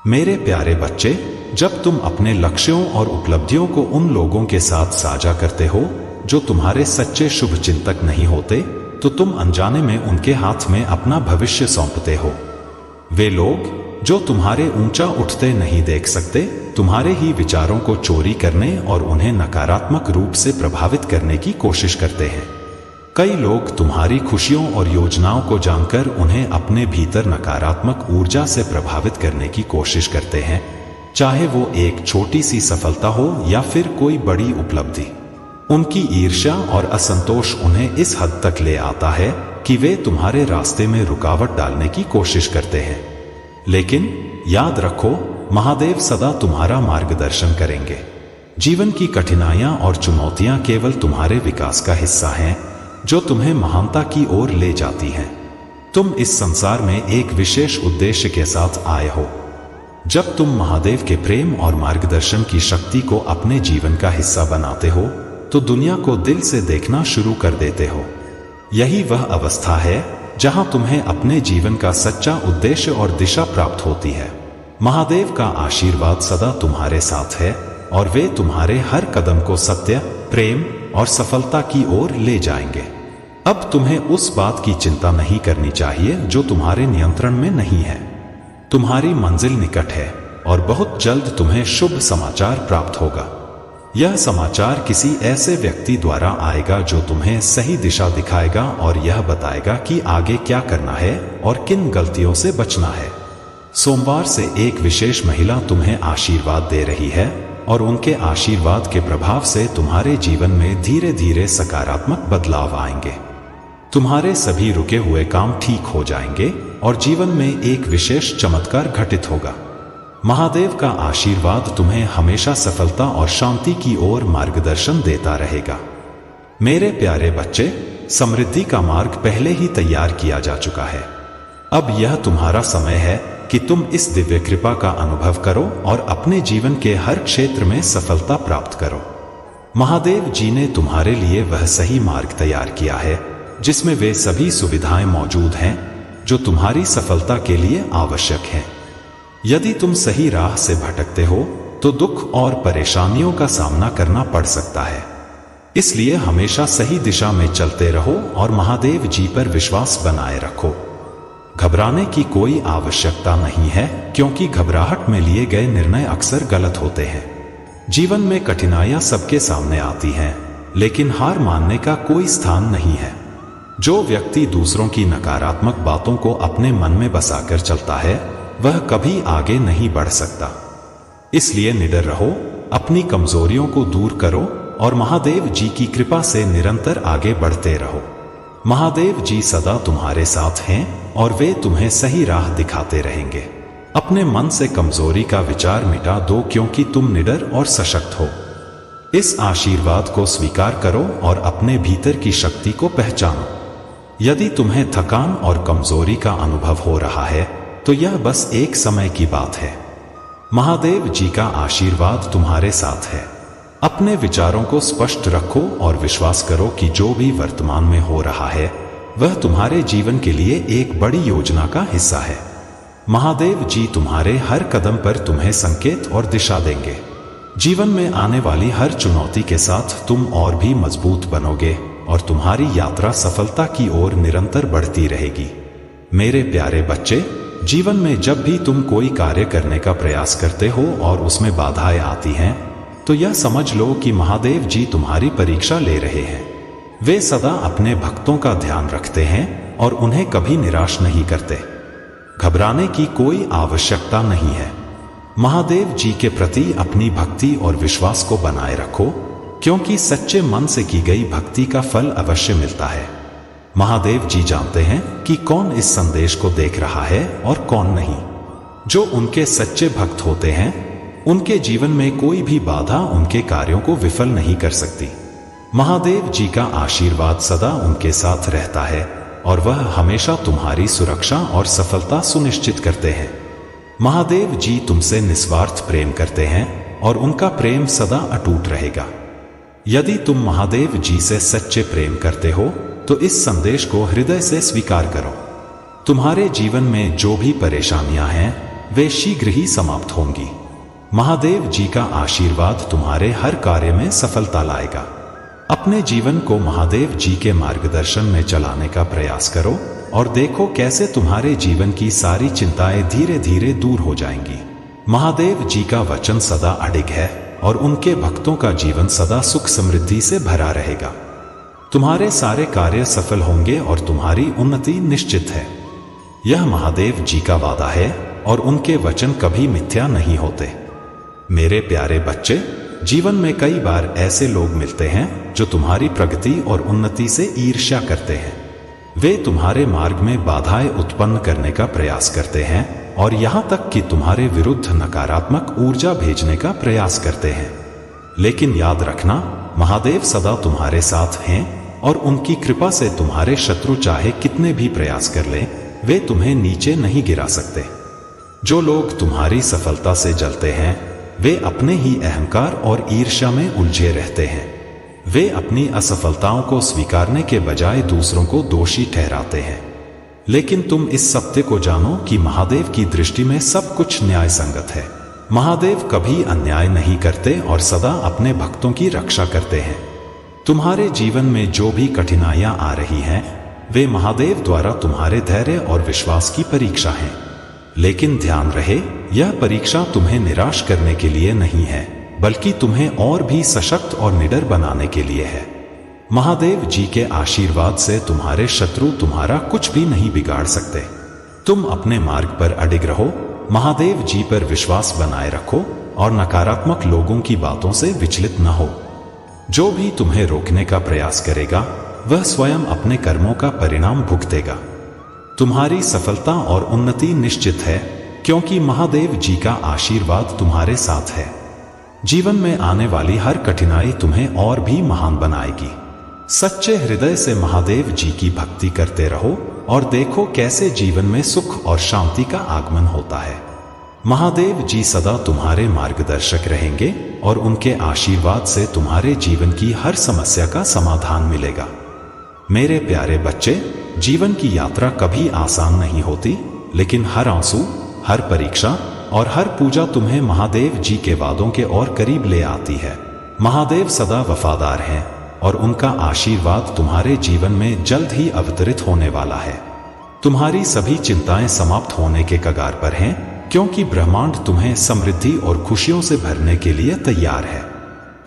मेरे प्यारे बच्चे, जब तुम अपने लक्ष्यों और उपलब्धियों को उन लोगों के साथ साझा करते हो जो तुम्हारे सच्चे शुभ चिंतक नहीं होते, तो तुम अनजाने में उनके हाथ में अपना भविष्य सौंपते हो। वे लोग जो तुम्हारे ऊंचा उठते नहीं देख सकते, तुम्हारे ही विचारों को चोरी करने और उन्हें नकारात्मक रूप से प्रभावित करने की कोशिश करते हैं। कई लोग तुम्हारी खुशियों और योजनाओं को जानकर उन्हें अपने भीतर नकारात्मक ऊर्जा से प्रभावित करने की कोशिश करते हैं, चाहे वो एक छोटी सी सफलता हो या फिर कोई बड़ी उपलब्धि। उनकी ईर्ष्या और असंतोष उन्हें इस हद तक ले आता है कि वे तुम्हारे रास्ते में रुकावट डालने की कोशिश करते हैं। लेकिन याद रखो, महादेव सदा तुम्हारा मार्गदर्शन करेंगे। जीवन की कठिनाइयां और चुनौतियां केवल तुम्हारे विकास का हिस्सा हैं, जो तुम्हें महानता की ओर ले जाती हैं। तुम इस संसार में एक विशेष उद्देश्य के साथ आए हो। जब तुम महादेव के प्रेम और मार्गदर्शन की शक्ति को अपने जीवन का हिस्सा बनाते हो, तो दुनिया को दिल से देखना शुरू कर देते हो। यही वह अवस्था है जहां तुम्हें अपने जीवन का सच्चा उद्देश्य और दिशा प्राप्त होती है। महादेव का आशीर्वाद सदा तुम्हारे साथ है और वे तुम्हारे हर कदम को सत्य, प्रेम और सफलता की ओर ले जाएंगे। अब तुम्हें उस बात की चिंता नहीं करनी चाहिए जो तुम्हारे नियंत्रण में नहीं है। तुम्हारी मंजिल निकट है और बहुत जल्द तुम्हें शुभ समाचार प्राप्त होगा। यह समाचार किसी ऐसे व्यक्ति द्वारा आएगा जो तुम्हें सही दिशा दिखाएगा और यह बताएगा कि आगे क्या करना है और किन गलतियों से बचना है। सोमवार से एक विशेष महिला तुम्हें आशीर्वाद दे रही है और उनके आशीर्वाद के प्रभाव से तुम्हारे जीवन में धीरे धीरे सकारात्मक बदलाव आएंगे। तुम्हारे सभी रुके हुए काम ठीक हो जाएंगे और जीवन में एक विशेष चमत्कार घटित होगा। महादेव का आशीर्वाद तुम्हें हमेशा सफलता और शांति की ओर मार्गदर्शन देता रहेगा। मेरे प्यारे बच्चे, समृद्धि का मार्ग पहले ही तैयार किया जा चुका है। अब यह तुम्हारा समय है कि तुम इस दिव्य कृपा का अनुभव करो और अपने जीवन के हर क्षेत्र में सफलता प्राप्त करो। महादेव जी ने तुम्हारे लिए वह सही मार्ग तैयार किया है जिसमें वे सभी सुविधाएं मौजूद हैं जो तुम्हारी सफलता के लिए आवश्यक हैं। यदि तुम सही राह से भटकते हो तो दुख और परेशानियों का सामना करना पड़ सकता है। इसलिए हमेशा सही दिशा में चलते रहो और महादेव जी पर विश्वास बनाए रखो। घबराने की कोई आवश्यकता नहीं है, क्योंकि घबराहट में लिए गए निर्णय अक्सर गलत होते हैं। जीवन में कठिनाइयां सबके सामने आती हैं, लेकिन हार मानने का कोई स्थान नहीं है। जो व्यक्ति दूसरों की नकारात्मक बातों को अपने मन में बसाकर चलता है, वह कभी आगे नहीं बढ़ सकता। इसलिए निडर रहो, अपनी कमजोरियों को दूर करो और महादेव जी की कृपा से निरंतर आगे बढ़ते रहो। महादेव जी सदा तुम्हारे साथ हैं और वे तुम्हें सही राह दिखाते रहेंगे। अपने मन से कमजोरी का विचार मिटा दो, क्योंकि तुम निडर और सशक्त हो। इस आशीर्वाद को स्वीकार करो और अपने भीतर की शक्ति को पहचानो। यदि तुम्हें थकान और कमजोरी का अनुभव हो रहा है, तो यह बस एक समय की बात है। महादेव जी का आशीर्वाद तुम्हारे साथ है। अपने विचारों को स्पष्ट रखो और विश्वास करो कि जो भी वर्तमान में हो रहा है, वह तुम्हारे जीवन के लिए एक बड़ी योजना का हिस्सा है। महादेव जी तुम्हारे हर कदम पर तुम्हें संकेत और दिशा देंगे। जीवन में आने वाली हर चुनौती के साथ तुम और भी मजबूत बनोगे और तुम्हारी यात्रा सफलता की ओर निरंतर बढ़ती रहेगी। मेरे प्यारे बच्चे, जीवन में जब भी तुम कोई कार्य करने का प्रयास करते हो और उसमें बाधाएं आती हैं, तो यह समझ लो कि महादेव जी तुम्हारी परीक्षा ले रहे हैं। वे सदा अपने भक्तों का ध्यान रखते हैं और उन्हें कभी निराश नहीं करते। घबराने की कोई आवश्यकता नहीं है। महादेव जी के प्रति अपनी भक्ति और विश्वास को बनाए रखो, क्योंकि सच्चे मन से की गई भक्ति का फल अवश्य मिलता है। महादेव जी जानते हैं कि कौन इस संदेश को देख रहा है और कौन नहीं। जो उनके सच्चे भक्त होते हैं, उनके जीवन में कोई भी बाधा उनके कार्यों को विफल नहीं कर सकती। महादेव जी का आशीर्वाद सदा उनके साथ रहता है और वह हमेशा तुम्हारी सुरक्षा और सफलता सुनिश्चित करते हैं। महादेव जी तुमसे निस्वार्थ प्रेम करते हैं और उनका प्रेम सदा अटूट रहेगा। यदि तुम महादेव जी से सच्चे प्रेम करते हो, तो इस संदेश को हृदय से स्वीकार करो। तुम्हारे जीवन में जो भी परेशानियां हैं, वे शीघ्र ही समाप्त होंगी। महादेव जी का आशीर्वाद तुम्हारे हर कार्य में सफलता लाएगा। अपने जीवन को महादेव जी के मार्गदर्शन में चलाने का प्रयास करो और देखो कैसे तुम्हारे जीवन की सारी चिंताएं धीरे धीरे दूर हो जाएंगी। महादेव जी का वचन सदा अडिग है और उनके भक्तों का जीवन सदा सुख समृद्धि से भरा रहेगा। तुम्हारे सारे कार्य सफल होंगे और तुम्हारी उन्नति निश्चित है। यह महादेव जी का वादा है और उनके वचन कभी मिथ्या नहीं होते। मेरे प्यारे बच्चे, जीवन में कई बार ऐसे लोग मिलते हैं जो तुम्हारी प्रगति और उन्नति से ईर्ष्या करते हैं। वे तुम्हारे मार्ग में बाधाएं उत्पन्न करने का प्रयास करते हैं और यहां तक कि तुम्हारे विरुद्ध नकारात्मक ऊर्जा भेजने का प्रयास करते हैं। लेकिन याद रखना, महादेव सदा तुम्हारे साथ हैं और उनकी कृपा से तुम्हारे शत्रु चाहे कितने भी प्रयास कर लें, वे तुम्हें नीचे नहीं गिरा सकते। जो लोग तुम्हारी सफलता से जलते हैं, वे अपने ही अहंकार और ईर्ष्या में उलझे रहते हैं। वे अपनी असफलताओं को स्वीकारने के बजाय दूसरों को दोषी ठहराते हैं। लेकिन तुम इस सत्य को जानो कि महादेव की दृष्टि में सब कुछ न्याय संगत है। महादेव कभी अन्याय नहीं करते और सदा अपने भक्तों की रक्षा करते हैं। तुम्हारे जीवन में जो भी कठिनाइयां आ रही हैं, वे महादेव द्वारा तुम्हारे धैर्य और विश्वास की परीक्षा हैं। लेकिन ध्यान रहे, यह परीक्षा तुम्हें निराश करने के लिए नहीं है, बल्कि तुम्हें और भी सशक्त और निडर बनाने के लिए है। महादेव जी के आशीर्वाद से तुम्हारे शत्रु तुम्हारा कुछ भी नहीं बिगाड़ सकते। तुम अपने मार्ग पर अडिग रहो, महादेव जी पर विश्वास बनाए रखो और नकारात्मक लोगों की बातों से विचलित न हो। जो भी तुम्हें रोकने का प्रयास करेगा, वह स्वयं अपने कर्मों का परिणाम भुगतेगा। तुम्हारी सफलता और उन्नति निश्चित है, क्योंकि महादेव जी का आशीर्वाद तुम्हारे साथ है। जीवन में आने वाली हर कठिनाई तुम्हें और भी महान बनाएगी। सच्चे हृदय से महादेव जी की भक्ति करते रहो और देखो कैसे जीवन में सुख और शांति का आगमन होता है। महादेव जी सदा तुम्हारे मार्गदर्शक रहेंगे और उनके आशीर्वाद से तुम्हारे जीवन की हर समस्या का समाधान मिलेगा। मेरे प्यारे बच्चे, जीवन की यात्रा कभी आसान नहीं होती, लेकिन हर आंसू, हर परीक्षा और हर पूजा तुम्हें महादेव जी के वादों के और करीब ले आती है। महादेव सदा वफादार हैं और उनका आशीर्वाद तुम्हारे जीवन में जल्द ही अवतरित होने वाला है। तुम्हारी सभी चिंताएं समाप्त होने के कगार पर हैं, क्योंकि ब्रह्मांड तुम्हें समृद्धि और खुशियों से भरने के लिए तैयार है।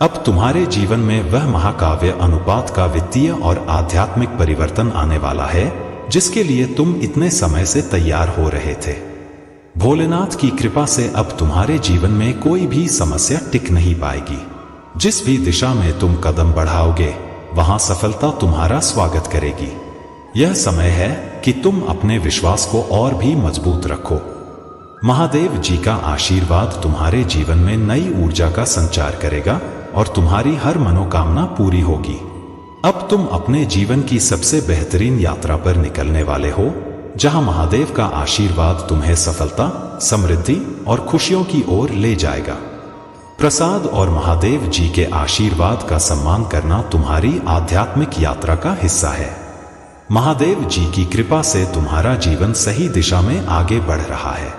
अब तुम्हारे जीवन में वह महाकाव्य अनुपात का वित्तीय और आध्यात्मिक परिवर्तन आने वाला है, जिसके लिए तुम इतने समय से तैयार हो रहे थे। भोलेनाथ की कृपा से अब तुम्हारे जीवन में कोई भी समस्या टिक नहीं पाएगी। जिस भी दिशा में तुम कदम बढ़ाओगे, वहां सफलता तुम्हारा स्वागत करेगी। यह समय है कि तुम अपने विश्वास को और भी मजबूत रखो। महादेव जी का आशीर्वाद तुम्हारे जीवन में नई ऊर्जा का संचार करेगा और तुम्हारी हर मनोकामना पूरी होगी। अब तुम अपने जीवन की सबसे बेहतरीन यात्रा पर निकलने वाले हो, जहां महादेव का आशीर्वाद तुम्हें सफलता, समृद्धि और खुशियों की ओर ले जाएगा। प्रसाद और महादेव जी के आशीर्वाद का सम्मान करना तुम्हारी आध्यात्मिक यात्रा का हिस्सा है। महादेव जी की कृपा से तुम्हारा जीवन सही दिशा में आगे बढ़ रहा है।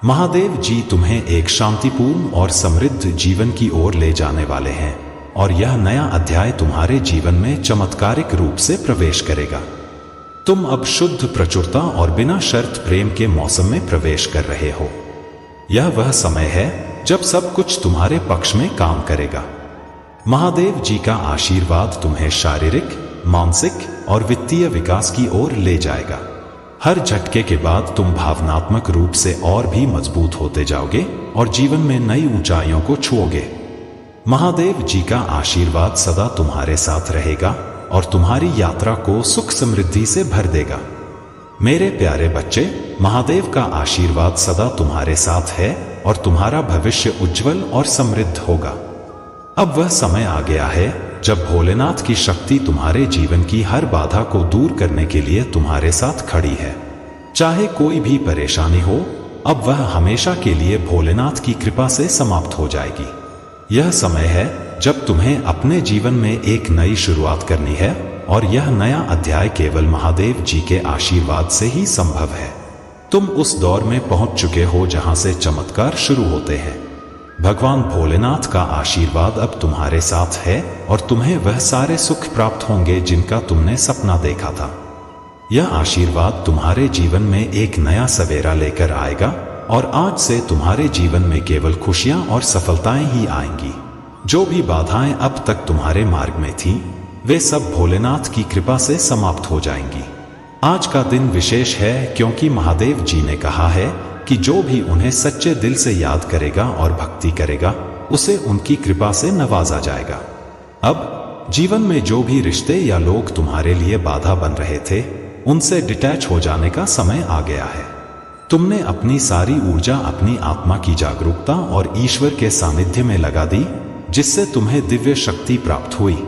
महादेव जी तुम्हें एक शांतिपूर्ण और समृद्ध जीवन की ओर ले जाने वाले हैं और यह नया अध्याय तुम्हारे जीवन में चमत्कारिक रूप से प्रवेश करेगा। तुम अब शुद्ध प्रचुरता और बिना शर्त प्रेम के मौसम में प्रवेश कर रहे हो। यह वह समय है जब सब कुछ तुम्हारे पक्ष में काम करेगा। महादेव जी का आशीर्वाद तुम्हें शारीरिक, मानसिक और वित्तीय विकास की ओर ले जाएगा। हर झटके के बाद तुम भावनात्मक रूप से और भी मजबूत होते जाओगे और जीवन में नई ऊंचाइयों को छुओगे। महादेव जी का आशीर्वाद सदा तुम्हारे साथ रहेगा और तुम्हारी यात्रा को सुख समृद्धि से भर देगा। मेरे प्यारे बच्चे, महादेव का आशीर्वाद सदा तुम्हारे साथ है और तुम्हारा भविष्य उज्जवल और समृद्ध होगा। अब वह समय आ गया है जब भोलेनाथ की शक्ति तुम्हारे जीवन की हर बाधा को दूर करने के लिए तुम्हारे साथ खड़ी है। चाहे कोई भी परेशानी हो, अब वह हमेशा के लिए भोलेनाथ की कृपा से समाप्त हो जाएगी। यह समय है जब तुम्हें अपने जीवन में एक नई शुरुआत करनी है और यह नया अध्याय केवल महादेव जी के आशीर्वाद से ही संभव है। तुम उस दौर में पहुंच चुके हो जहां से चमत्कार शुरू होते हैं। भगवान भोलेनाथ का आशीर्वाद अब तुम्हारे साथ है और तुम्हें वह सारे सुख प्राप्त होंगे जिनका तुमने सपना देखा था। यह आशीर्वाद तुम्हारे जीवन में एक नया सवेरा लेकर आएगा और आज से तुम्हारे जीवन में केवल खुशियां और सफलताएं ही आएंगी। जो भी बाधाएं अब तक तुम्हारे मार्ग में थीं, वे सब भोलेनाथ की कृपा से समाप्त हो जाएंगी। आज का दिन विशेष है क्योंकि महादेव जी ने कहा है कि जो भी उन्हें सच्चे दिल से याद करेगा और भक्ति करेगा, उसे उनकी कृपा से नवाजा जाएगा। अब जीवन में जो भी रिश्ते या लोग तुम्हारे लिए बाधा बन रहे थे, उनसे डिटैच हो जाने का समय आ गया है। तुमने अपनी सारी ऊर्जा अपनी आत्मा की जागरूकता और ईश्वर के सानिध्य में लगा दी, जिससे तुम्हें दिव्य शक्ति प्राप्त हुई।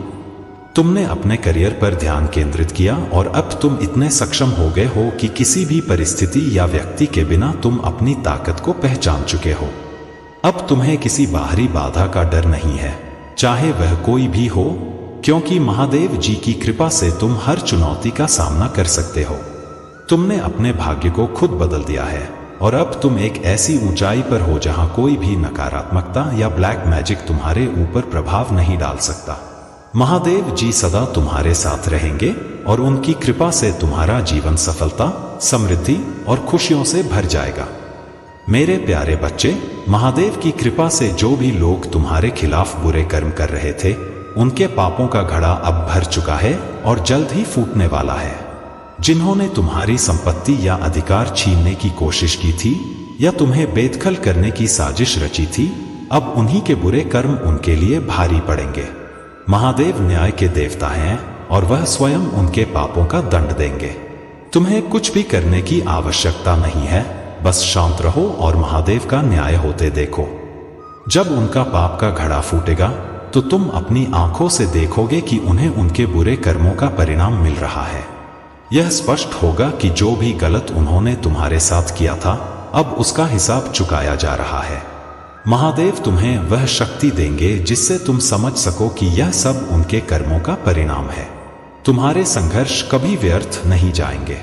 तुमने अपने करियर पर ध्यान केंद्रित किया और अब तुम इतने सक्षम हो गए हो कि किसी भी परिस्थिति या व्यक्ति के बिना तुम अपनी ताकत को पहचान चुके हो। अब तुम्हें किसी बाहरी बाधा का डर नहीं है, चाहे वह कोई भी हो, क्योंकि महादेव जी की कृपा से तुम हर चुनौती का सामना कर सकते हो। तुमने अपने भाग्य को खुद बदल दिया है और अब तुम एक ऐसी ऊंचाई पर हो जहां कोई भी नकारात्मकता या ब्लैक मैजिक तुम्हारे ऊपर प्रभाव नहीं डाल सकता। महादेव जी सदा तुम्हारे साथ रहेंगे और उनकी कृपा से तुम्हारा जीवन सफलता, समृद्धि और खुशियों से भर जाएगा। मेरे प्यारे बच्चे, महादेव की कृपा से जो भी लोग तुम्हारे खिलाफ बुरे कर्म कर रहे थे, उनके पापों का घड़ा अब भर चुका है और जल्द ही फूटने वाला है। जिन्होंने तुम्हारी संपत्ति या अधिकार छीनने की कोशिश की थी या तुम्हें बेदखल करने की साजिश रची थी, अब उन्हीं के बुरे कर्म उनके लिए भारी पड़ेंगे। महादेव न्याय के देवता हैं और वह स्वयं उनके पापों का दंड देंगे। तुम्हें कुछ भी करने की आवश्यकता नहीं है, बस शांत रहो और महादेव का न्याय होते देखो। जब उनका पाप का घड़ा फूटेगा तो तुम अपनी आंखों से देखोगे कि उन्हें उनके बुरे कर्मों का परिणाम मिल रहा है। यह स्पष्ट होगा कि जो भी गलत उन्होंने तुम्हारे साथ किया था, अब उसका हिसाब चुकाया जा रहा है। महादेव तुम्हें वह शक्ति देंगे जिससे तुम समझ सको कि यह सब उनके कर्मों का परिणाम है। तुम्हारे संघर्ष कभी व्यर्थ नहीं जाएंगे।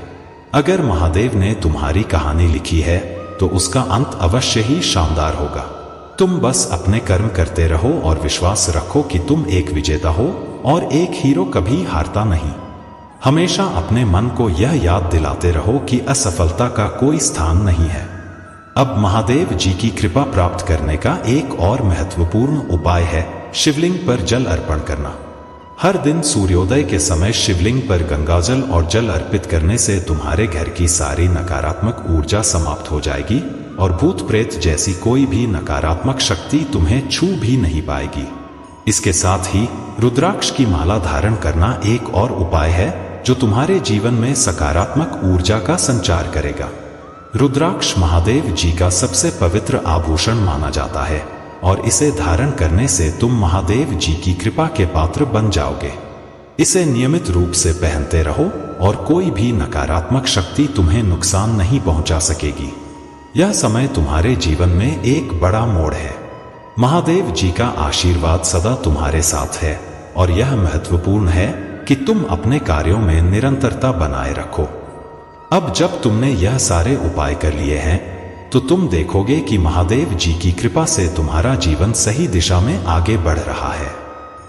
अगर महादेव ने तुम्हारी कहानी लिखी है तो उसका अंत अवश्य ही शानदार होगा। तुम बस अपने कर्म करते रहो और विश्वास रखो कि तुम एक विजेता हो और एक हीरो कभी हारता नहीं। हमेशा अपने मन को यह याद दिलाते रहो कि असफलता का कोई स्थान नहीं है। अब महादेव जी की कृपा प्राप्त करने का एक और महत्वपूर्ण उपाय है शिवलिंग पर जल अर्पण करना। हर दिन सूर्योदय के समय शिवलिंग पर गंगाजल और जल अर्पित करने से तुम्हारे घर की सारी नकारात्मक ऊर्जा समाप्त हो जाएगी और भूत प्रेत जैसी कोई भी नकारात्मक शक्ति तुम्हें छू भी नहीं पाएगी। इसके साथ ही रुद्राक्ष की माला धारण करना एक और उपाय है जो तुम्हारे जीवन में सकारात्मक ऊर्जा का संचार करेगा। रुद्राक्ष महादेव जी का सबसे पवित्र आभूषण माना जाता है और इसे धारण करने से तुम महादेव जी की कृपा के पात्र बन जाओगे। इसे नियमित रूप से पहनते रहो और कोई भी नकारात्मक शक्ति तुम्हें नुकसान नहीं पहुंचा सकेगी। यह समय तुम्हारे जीवन में एक बड़ा मोड़ है। महादेव जी का आशीर्वाद सदा तुम्हारे साथ है और यह महत्वपूर्ण है कि तुम अपने कार्यों में निरंतरता बनाए रखो। अब जब तुमने यह सारे उपाय कर लिए हैं, तो तुम देखोगे कि महादेव जी की कृपा से तुम्हारा जीवन सही दिशा में आगे बढ़ रहा है।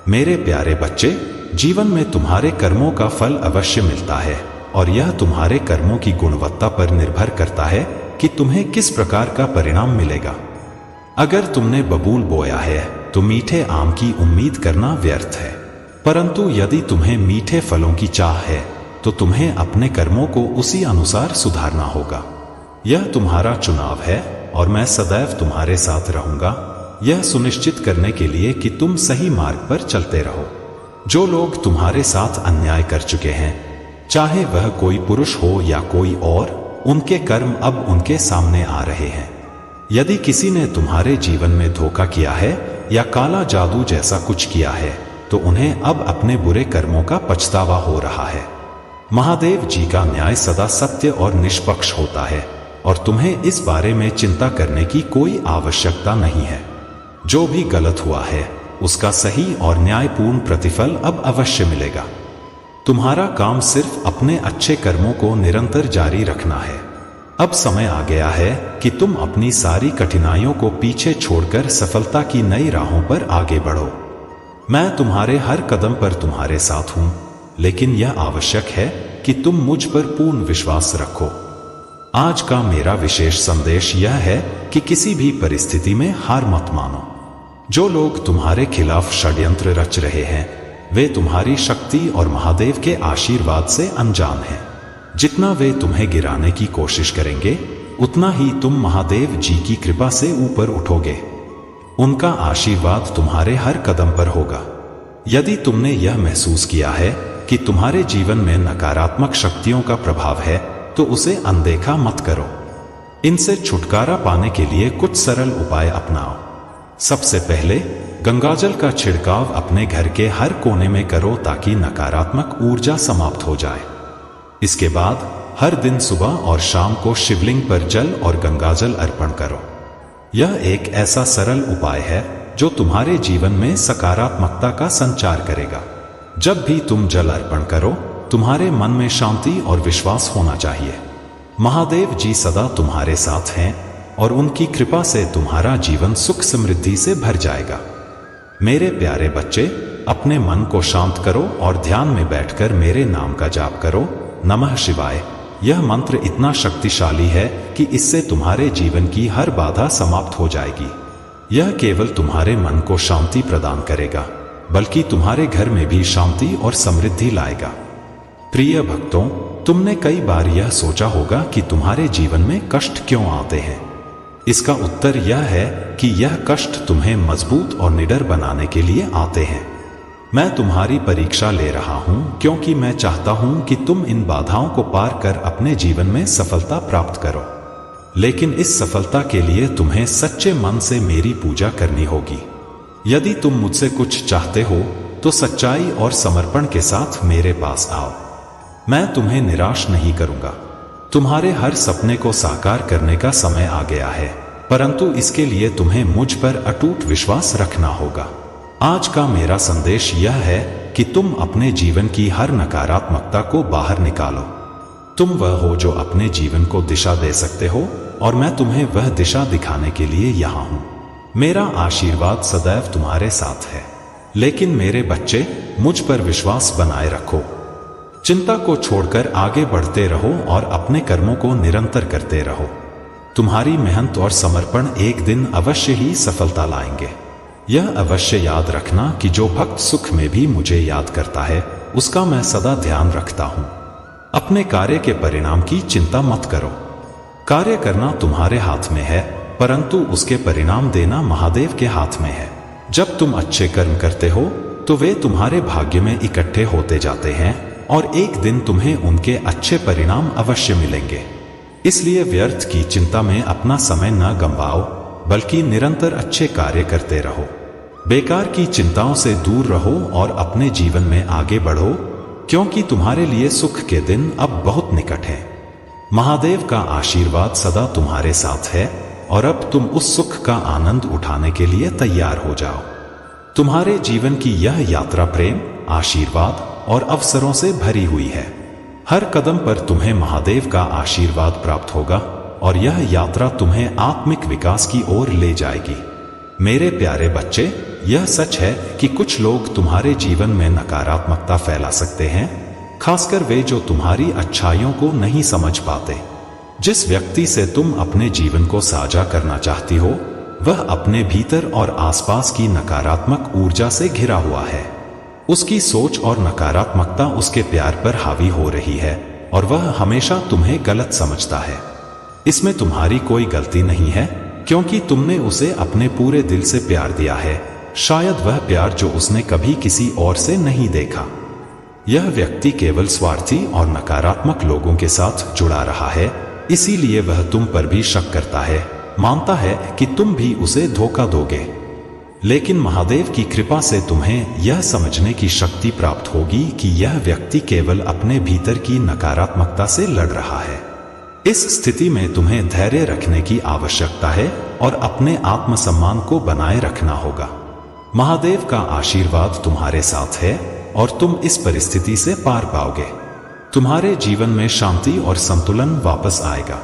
मेरे प्यारे बच्चे, जीवन में तुम्हारे कर्मों का फल अवश्य मिलता है और यह तुम्हारे कर्मों की गुणवत्ता पर निर्भर करता है कि तुम्हें किस प्रकार का परिणाम मिलेगा। अगर तुमने बबूल बोया है तो मीठे आम की उम्मीद करना व्यर्थ है, परंतु यदि तुम्हें मीठे फलों की चाह है तो तुम्हें अपने कर्मों को उसी अनुसार सुधारना होगा। यह तुम्हारा चुनाव है और मैं सदैव तुम्हारे साथ रहूंगा, यह सुनिश्चित करने के लिए कि तुम सही मार्ग पर चलते रहो। जो लोग तुम्हारे साथ अन्याय कर चुके हैं, चाहे वह कोई पुरुष हो या कोई और, उनके कर्म अब उनके सामने आ रहे हैं। यदि किसी ने तुम्हारे जीवन में धोखा किया है या काला जादू जैसा कुछ किया है, तो उन्हें अब अपने बुरे कर्मों का पछतावा हो रहा है। महादेव जी का न्याय सदा सत्य और निष्पक्ष होता है और तुम्हें इस बारे में चिंता करने की कोई आवश्यकता नहीं है। जो भी गलत हुआ है उसका सही और न्यायपूर्ण प्रतिफल अब अवश्य मिलेगा। तुम्हारा काम सिर्फ अपने अच्छे कर्मों को निरंतर जारी रखना है। अब समय आ गया है कि तुम अपनी सारी कठिनाइयों को पीछे छोड़कर सफलता की नई राहों पर आगे बढ़ो। मैं तुम्हारे हर कदम पर तुम्हारे साथ हूं, लेकिन यह आवश्यक है कि तुम मुझ पर पूर्ण विश्वास रखो। आज का मेरा विशेष संदेश यह है कि किसी भी परिस्थिति में हार मत मानो। जो लोग तुम्हारे खिलाफ षड्यंत्र रच रहे हैं, वे तुम्हारी शक्ति और महादेव के आशीर्वाद से अनजान हैं। जितना वे तुम्हें गिराने की कोशिश करेंगे, उतना ही तुम महादेव जी की कृपा से ऊपर उठोगे। उनका आशीर्वाद तुम्हारे हर कदम पर होगा। यदि तुमने यह महसूस किया है कि तुम्हारे जीवन में नकारात्मक शक्तियों का प्रभाव है, तो उसे अनदेखा मत करो। इनसे छुटकारा पाने के लिए कुछ सरल उपाय अपनाओ। सबसे पहले गंगाजल का छिड़काव अपने घर के हर कोने में करो ताकि नकारात्मक ऊर्जा समाप्त हो जाए। इसके बाद हर दिन सुबह और शाम को शिवलिंग पर जल और गंगाजल अर्पण करो। यह एक ऐसा सरल उपाय है जो तुम्हारे जीवन में सकारात्मकता का संचार करेगा। जब भी तुम जल अर्पण करो, तुम्हारे मन में शांति और विश्वास होना चाहिए। महादेव जी सदा तुम्हारे साथ हैं और उनकी कृपा से तुम्हारा जीवन सुख समृद्धि से भर जाएगा। मेरे प्यारे बच्चे, अपने मन को शांत करो और ध्यान में बैठकर मेरे नाम का जाप करो, नमः शिवाय। यह मंत्र इतना शक्तिशाली है कि इससे तुम्हारे जीवन की हर बाधा समाप्त हो जाएगी। यह केवल तुम्हारे मन को शांति प्रदान करेगा, बल्कि तुम्हारे घर में भी शांति और समृद्धि लाएगा। प्रिय भक्तों, तुमने कई बार यह सोचा होगा कि तुम्हारे जीवन में कष्ट क्यों आते हैं। इसका उत्तर यह है कि यह कष्ट तुम्हें मजबूत और निडर बनाने के लिए आते हैं। मैं तुम्हारी परीक्षा ले रहा हूं क्योंकि मैं चाहता हूं कि तुम इन बाधाओं को पार कर अपने जीवन में सफलता प्राप्त करो। लेकिन इस सफलता के लिए तुम्हें सच्चे मन से मेरी पूजा करनी होगी। यदि तुम मुझसे कुछ चाहते हो तो सच्चाई और समर्पण के साथ मेरे पास आओ। मैं तुम्हें निराश नहीं करूंगा। तुम्हारे हर सपने को साकार करने का समय आ गया है, परंतु इसके लिए तुम्हें मुझ पर अटूट विश्वास रखना होगा। आज का मेरा संदेश यह है कि तुम अपने जीवन की हर नकारात्मकता को बाहर निकालो। तुम वह हो जो अपने जीवन को दिशा दे सकते हो, और मैं तुम्हें वह दिशा दिखाने के लिए यहाँ हूँ। मेरा आशीर्वाद सदैव तुम्हारे साथ है। लेकिन मेरे बच्चे, मुझ पर विश्वास बनाए रखो। चिंता को छोड़कर आगे बढ़ते रहो और अपने कर्मों को निरंतर करते रहो। तुम्हारी मेहनत और समर्पण एक दिन अवश्य ही सफलता लाएंगे। यह अवश्य याद रखना कि जो भक्त सुख में भी मुझे याद करता है, उसका मैं सदा ध्यान रखता हूं। अपने कार्य के परिणाम की चिंता मत करो। कार्य करना तुम्हारे हाथ में है, परंतु उसके परिणाम देना महादेव के हाथ में है। जब तुम अच्छे कर्म करते हो तो वे तुम्हारे भाग्य में इकट्ठे होते जाते हैं और एक दिन तुम्हें उनके अच्छे परिणाम अवश्य मिलेंगे। इसलिए व्यर्थ की चिंता में अपना समय न गंवाओ, बल्कि निरंतर अच्छे कार्य करते रहो। बेकार की चिंताओं से दूर रहो और अपने जीवन में आगे बढ़ो, क्योंकि तुम्हारे लिए सुख के दिन अब बहुत निकट हैं। महादेव का आशीर्वाद सदा तुम्हारे साथ है और अब तुम उस सुख का आनंद उठाने के लिए तैयार हो जाओ। तुम्हारे जीवन की यह यात्रा प्रेम, आशीर्वाद और अवसरों से भरी हुई है। हर कदम पर तुम्हें महादेव का आशीर्वाद प्राप्त होगा और यह यात्रा तुम्हें आत्मिक विकास की ओर ले जाएगी। मेरे प्यारे बच्चे, यह सच है कि कुछ लोग तुम्हारे जीवन में नकारात्मकता फैला सकते हैं, खासकर वे जो तुम्हारी अच्छाइयों को नहीं समझ पाते। जिस व्यक्ति से तुम अपने जीवन को साझा करना चाहती हो, वह अपने भीतर और आसपास की नकारात्मक ऊर्जा से घिरा हुआ है। उसकी सोच और नकारात्मकता उसके प्यार पर हावी हो रही है और वह हमेशा तुम्हें गलत समझता है। इसमें तुम्हारी कोई गलती नहीं है, क्योंकि तुमने उसे अपने पूरे दिल से प्यार दिया है। शायद वह प्यार जो उसने कभी किसी और से नहीं देखा। यह व्यक्ति केवल स्वार्थी और नकारात्मक लोगों के साथ जुड़ा रहा है, इसीलिए वह तुम पर भी शक करता है, मानता है कि तुम भी उसे धोखा दोगे। लेकिन महादेव की कृपा से तुम्हें यह समझने की शक्ति प्राप्त होगी कि यह व्यक्ति केवल अपने भीतर की नकारात्मकता से लड़ रहा है। इस स्थिति में तुम्हें धैर्य रखने की आवश्यकता है और अपने आत्मसम्मान को बनाए रखना होगा। महादेव का आशीर्वाद तुम्हारे साथ है और तुम इस परिस्थिति से पार पाओगे। तुम्हारे जीवन में शांति और संतुलन वापस आएगा।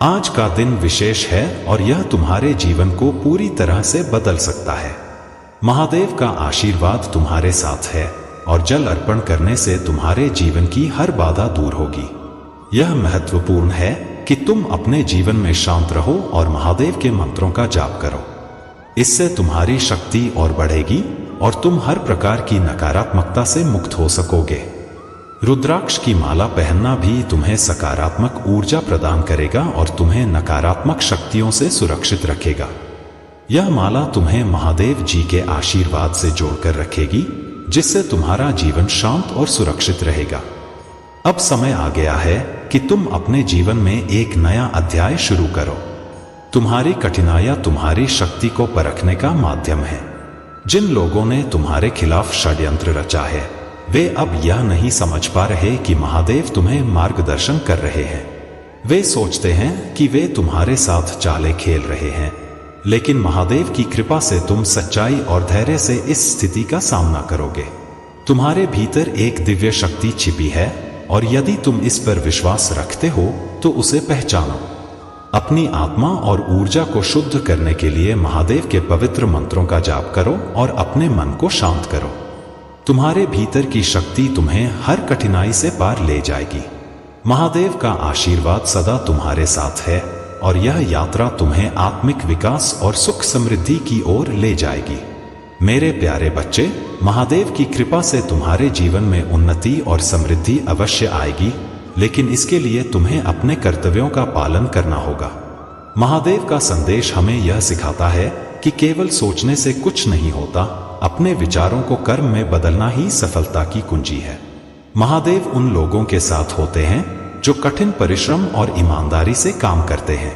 आज का दिन विशेष है और यह तुम्हारे जीवन को पूरी तरह से बदल सकता है। महादेव का आशीर्वाद तुम्हारे साथ है और जल अर्पण करने से तुम्हारे जीवन की हर बाधा दूर होगी। यह महत्वपूर्ण है कि तुम अपने जीवन में शांत रहो और महादेव के मंत्रों का जाप करो। इससे तुम्हारी शक्ति और बढ़ेगी और तुम हर प्रकार की नकारात्मकता से मुक्त हो सकोगे। रुद्राक्ष की माला पहनना भी तुम्हें सकारात्मक ऊर्जा प्रदान करेगा और तुम्हें नकारात्मक शक्तियों से सुरक्षित रखेगा। यह माला तुम्हें महादेव जी के आशीर्वाद से जोड़कर रखेगी, जिससे तुम्हारा जीवन शांत और सुरक्षित रहेगा। अब समय आ गया है कि तुम अपने जीवन में एक नया अध्याय शुरू करो। तुम्हारी कठिनाइयां तुम्हारी शक्ति को परखने का माध्यम है। जिन लोगों ने तुम्हारे खिलाफ षड्यंत्र रचा है, वे अब यह नहीं समझ पा रहे कि महादेव तुम्हें मार्गदर्शन कर रहे हैं। वे सोचते हैं कि वे तुम्हारे साथ चालें खेल रहे हैं, लेकिन महादेव की कृपा से तुम सच्चाई और धैर्य से इस स्थिति का सामना करोगे। तुम्हारे भीतर एक दिव्य शक्ति छिपी है और यदि तुम इस पर विश्वास रखते हो तो उसे पहचानो। अपनी आत्मा और ऊर्जा को शुद्ध करने के लिए महादेव के पवित्र मंत्रों का जाप करो और अपने मन को शांत करो। तुम्हारे भीतर की शक्ति तुम्हें हर कठिनाई से पार ले जाएगी। महादेव का आशीर्वाद सदा तुम्हारे साथ है और यह यात्रा तुम्हें आत्मिक विकास और सुख समृद्धि की ओर ले जाएगी। मेरे प्यारे बच्चे, महादेव की कृपा से तुम्हारे जीवन में उन्नति और समृद्धि अवश्य आएगी, लेकिन इसके लिए तुम्हें अपने कर्तव्यों का पालन करना होगा। महादेव का संदेश हमें यह सिखाता है कि केवल सोचने से कुछ नहीं होता, अपने विचारों को कर्म में बदलना ही सफलता की कुंजी है। महादेव उन लोगों के साथ होते हैं जो कठिन परिश्रम और ईमानदारी से काम करते हैं।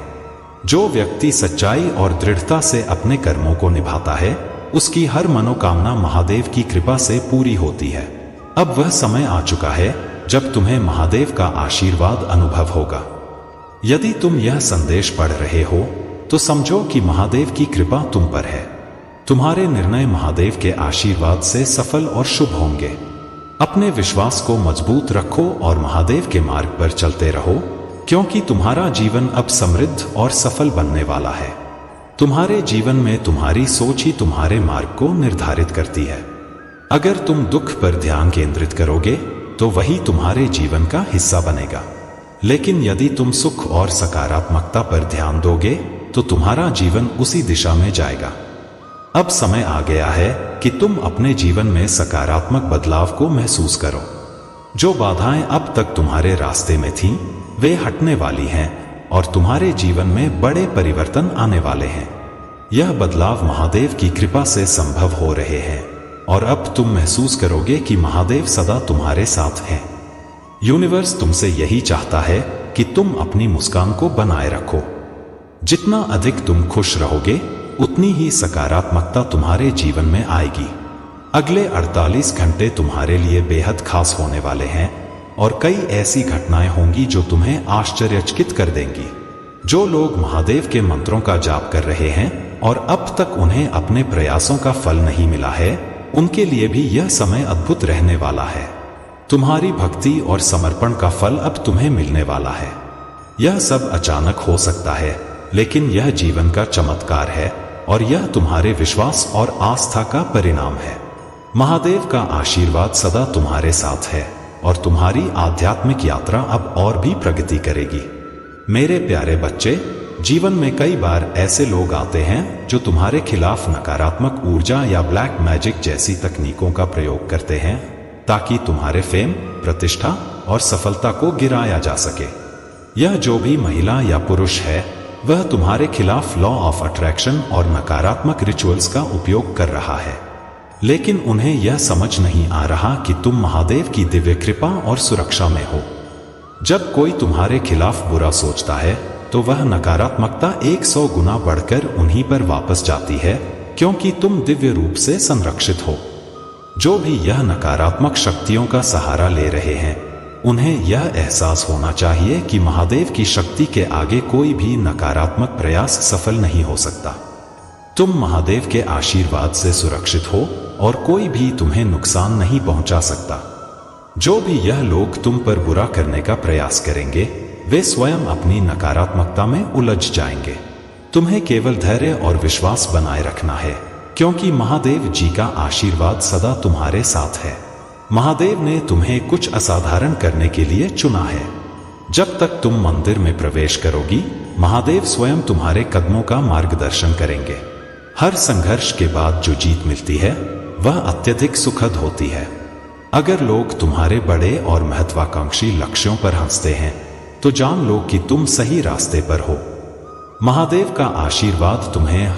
जो व्यक्ति सच्चाई और दृढ़ता से अपने कर्मों को निभाता है, उसकी हर मनोकामना महादेव की कृपा से पूरी होती है। अब वह समय आ चुका है जब तुम्हें महादेव का आशीर्वाद अनुभव होगा। यदि तुम यह संदेश पढ़ रहे हो तो समझो कि महादेव की कृपा तुम पर है। तुम्हारे निर्णय महादेव के आशीर्वाद से सफल और शुभ होंगे। अपने विश्वास को मजबूत रखो और महादेव के मार्ग पर चलते रहो, क्योंकि तुम्हारा जीवन अब समृद्ध और सफल बनने वाला है। तुम्हारे जीवन में तुम्हारी सोच ही तुम्हारे मार्ग को निर्धारित करती है। अगर तुम दुख पर ध्यान केंद्रित करोगे तो वही तुम्हारे जीवन का हिस्सा बनेगा, लेकिन यदि तुम सुख और सकारात्मकता पर ध्यान दोगे तो तुम्हारा जीवन उसी दिशा में जाएगा। अब समय आ गया है कि तुम अपने जीवन में सकारात्मक बदलाव को महसूस करो। जो बाधाएं अब तक तुम्हारे रास्ते में थीं, वे हटने वाली हैं और तुम्हारे जीवन में बड़े परिवर्तन आने वाले हैं। यह बदलाव महादेव की कृपा से संभव हो रहे हैं और अब तुम महसूस करोगे कि महादेव सदा तुम्हारे साथ हैं। यूनिवर्स तुमसे यही चाहता है कि तुम अपनी मुस्कान को बनाए रखो। जितना अधिक तुम खुश रहोगे, उतनी ही सकारात्मकता तुम्हारे जीवन में आएगी। अगले 48 घंटे तुम्हारे लिए बेहद खास होने वाले हैं और कई ऐसी घटनाएं होंगी जो तुम्हें आश्चर्यचकित कर देंगी। जो लोग महादेव के मंत्रों का जाप कर रहे हैं और अब तक उन्हें अपने प्रयासों का फल नहीं मिला है, उनके लिए भी यह समय अद्भुत रहने वाला है। तुम्हारी भक्ति और समर्पण का फल अब तुम्हें मिलने वाला है। यह सब अचानक हो सकता है, लेकिन यह जीवन का चमत्कार है और यह तुम्हारे विश्वास और आस्था का परिणाम है। महादेव का आशीर्वाद सदा तुम्हारे साथ है और तुम्हारी आध्यात्मिक यात्रा अब और भी प्रगति करेगी। मेरे प्यारे बच्चे, जीवन में कई बार ऐसे लोग आते हैं जो तुम्हारे खिलाफ नकारात्मक ऊर्जा या ब्लैक मैजिक जैसी तकनीकों का प्रयोग करते हैं ताकि तुम्हारे फेम, प्रतिष्ठा और सफलता को गिराया जा सके। यह जो भी महिला या पुरुष है, वह तुम्हारे खिलाफ लॉ ऑफ अट्रैक्शन और नकारात्मक रिचुअल्स का उपयोग कर रहा है, लेकिन उन्हें यह समझ नहीं आ रहा कि तुम महादेव की दिव्य कृपा और सुरक्षा में हो। जब कोई तुम्हारे खिलाफ बुरा सोचता है तो वह नकारात्मकता 100 गुना बढ़कर उन्हीं पर वापस जाती है, क्योंकि तुम दिव्य रूप से संरक्षित हो। जो भी यह नकारात्मक शक्तियों का सहारा ले रहे हैं, उन्हें यह एहसास होना चाहिए कि महादेव की शक्ति के आगे कोई भी नकारात्मक प्रयास सफल नहीं हो सकता। तुम महादेव के आशीर्वाद से सुरक्षित हो और कोई भी तुम्हें नुकसान नहीं पहुंचा सकता। जो भी यह लोग तुम पर बुरा करने का प्रयास करेंगे, वे स्वयं अपनी नकारात्मकता में उलझ जाएंगे। तुम्हें केवल धैर्य और विश्वास बनाए रखना है, क्योंकि महादेव जी का आशीर्वाद सदा तुम्हारे साथ है। महादेव ने तुम्हें कुछ असाधारण करने के लिए चुना है। जब तक तुम मंदिर में प्रवेश करोगी, महादेव स्वयं तुम्हारे कदमों का मार्गदर्शन करेंगे। हर संघर्ष के बाद जो जीत मिलती है वह अत्यधिक सुखद होती है। अगर लोग तुम्हारे बड़े और महत्वाकांक्षी लक्ष्यों पर हंसते हैं तो जान लो कि तुम सही रास्ते पर हो। महादेव का आशीर्वाद तुम्हें